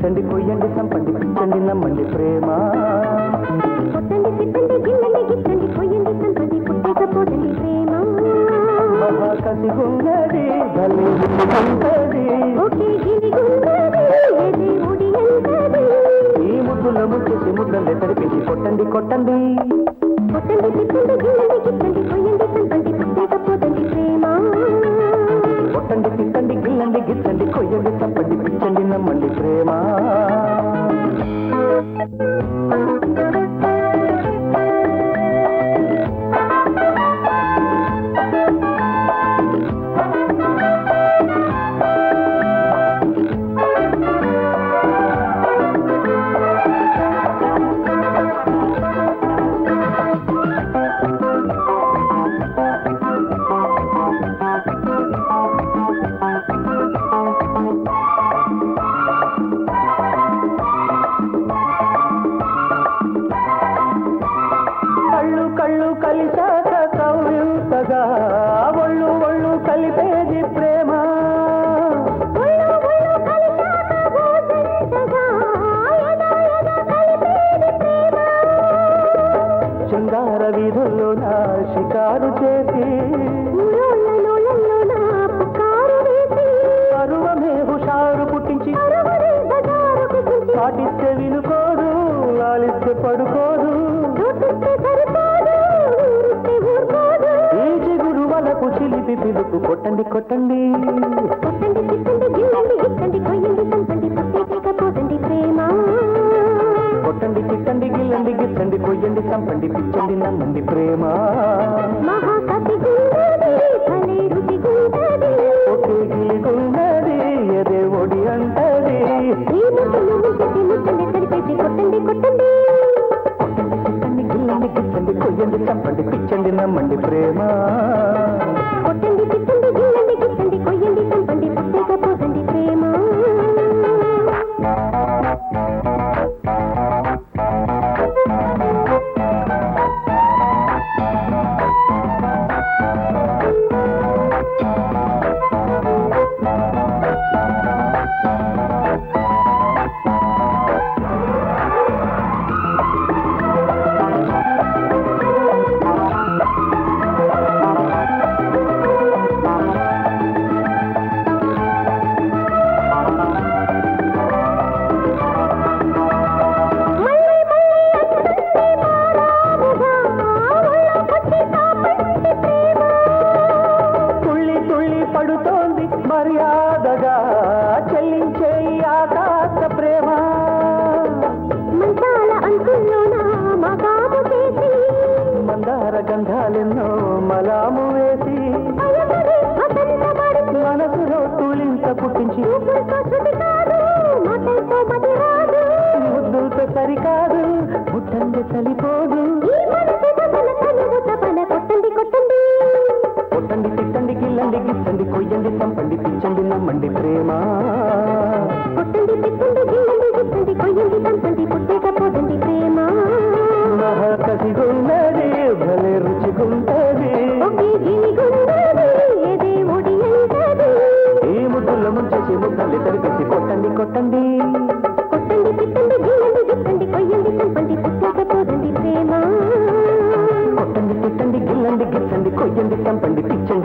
గిచ్చండి కొయ్యండి చంపండి పిచ్చండి నమ్మండి ప్రేమ కొట్టండి తిట్టండి గిల్లండి గిచ్చండి కొయ్యండి చంపండి పుట్టకపోదండి ప్రేమ మహాకసిగున్నది భలే ఉంటది ఒకే గిలిగున్నది ఎదే ముడి ఎంతది ఈ ముద్దుల ముచ్చేసి ముద్దలే తడిపేసి కొట్టండి కొట్టండి కొట్టండి తిట్టండి గిల్లండి గిచ్చండి కొయ్యండి చంపండి పుట్టకపోదండి ప్రేమ కొట్టండి తిట్టండి గిల్లండి గిచ్చండి కొయ్యండి చంపండి పిచ్చండి నమ్మండి ప్రేమ కళ్ళు కలిశాక కవ్యూతగా ఒళ్ళు ఒళ్ళు కలిపేది ప్రేమ శృంగార వీధుల్లో నా షికారు చేసి పరువమే హుషారు పుట్టించి పాటిస్తే వినుకోదు లాలిస్తే పడుకోదు ఈ చిగురు వలకు చిలిపి పిలుపు కొట్టండి కొట్టండి కొట్టండి తిట్టండి గిల్లండి గిచ్చండి కొయ్యండి చంపండి పుట్టకపోదండి ప్రేమ కొట్టండి తిట్టండి గిల్లండి గిచ్చండి కొయ్యండి చంపండి పిచ్చండి నమ్మండి ప్రేమ మహాకసిగున్నది భలే రుచిగున్నది ఒకే గిలిగున్నది ఎదే ఒడి అంటది ఈ ముద్దలు ముంచెసి ముద్దలే తడిపేసి కొట్టండి కొట్టండి కొట్టండి తిట్టండి గిల్లండి గిచ్చండి కొయ్యండి చంపండి పిచ్చండి నమ్మండి ప్రేమ కొట్టండి తిట్టండి గిల్లండి గిచ్చండి కొయ్యండి చంపండి పుట్టకపోదండి ప్రేమ పడుతోంది మర్యాదగా చెల్లించే ఆకాశ ప్రేమ మంచాల అంచుల్లోన మగాము చేసి మందార గంధాలెన్నో మలాము వేసి అయమరి వసంతపడి మనసులో తూలింత పుట్టించి చూపులతో శృతి కాదు మాటలతో మతి రాదు ముద్దులతో సరికాదు ముట్టండి చలిపోదు ఈ మనసు వదల తనువు తపన కొట్టండి కొట్టండి కొట్టండి తిట్టండి గిల్లండి గిచ్చండి కొయ్యండి చంపండి పిచ్చండి నమ్మండి ప్రేమ కొట్టండి తిట్టండి గిల్లండి గిచ్చండి కొయ్యండి చంపండి పుట్టకపోదండి ప్రేమ మహాకసిగున్నది భలే రుచిగుంటది ఒకే గిలిగున్నది ఎదే ముడి ఎంతది ఈ ముద్దుల ముంచేసి ముద్దల్ని తడిపేసి కొట్టండి కొట్టండి కొట్టండి తిట్టండి గిల్లండి గిచ్చండి కొయ్యండి చంపండి పుట్టకపోదండి ప్రేమ కొట్టండి తిట్టండి గిల్లండి గిచ్చండి కొయ్యండి చంపండి పిచ్చండి